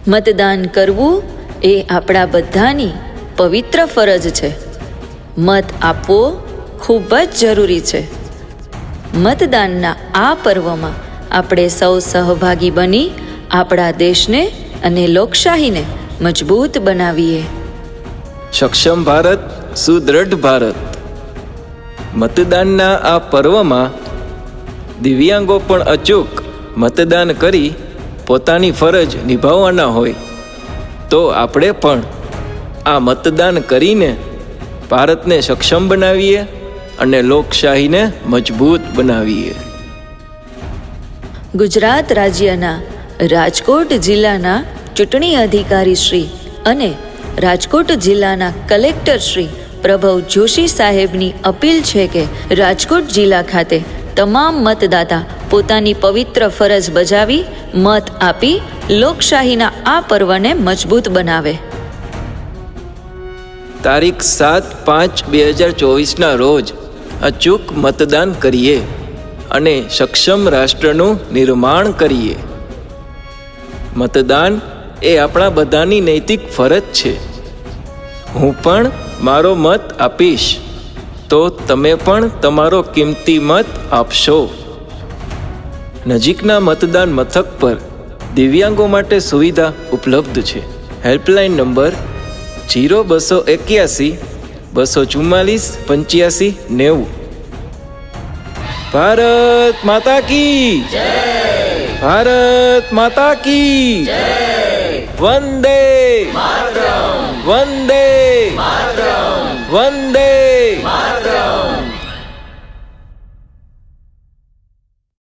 મતદાન કરવું એ આપણા બધાની પવિત્ર ફરજ છે. મત આપવો ખૂબ જ જરૂરી છે. મતદાનના આ પર્વમાં આપણે સૌ સહભાગી બની આપણા દેશને અને લોકશાહીને મજબૂત બનાવીએ. સક્ષમ ભારત, સુદ્રઢ ભારત. મતદાનના આ પર્વમાં દિવ્યાંગો પણ અચૂક મતદાન કરી પોતાની ફરજ નિભાવવાના હોય તો આપણે પણ આ મતદાન કરીને ભારતને સક્ષમ બનાવીએ અને લોકશાહીને મજબૂત બનાવીએ. ગુજરાત રાજ્યના રાજકોટ જિલ્લાના ચૂંટણી અધિકારી શ્રી અને રાજકોટ જિલ્લાના કલેક્ટર શ્રી પ્રભવ જોશી સાહેબની અપીલ છે કે રાજકોટ જિલ્લા ખાતે તમામ મતદાતા પોતાની પવિત્ર ફરજ બજાવી મત આપી લોકશાહીના આ પર્વને મજબૂત બનાવે. તારીખ 7/5/2024ના રોજ અચૂક મતદાન કરીએ અને સક્ષમ રાષ્ટ્રનું નિર્માણ કરીએ. મતદાન એ આપણા બધાની નૈતિક ફરજ છે. હું પણ મારો મત આપીશ તો તમે પણ તમારો કિંમતી મત આપશો. નજીકના મતદાન મથક પર દિવ્યાંગો માટે સુવિધા ઉપલબ્ધ છે. Helpline number 0281 244 8590. ભારત માતા કી જય! ભારત માતા કી જય! વંદે માતરમ! વંદે માતરમ! વંદે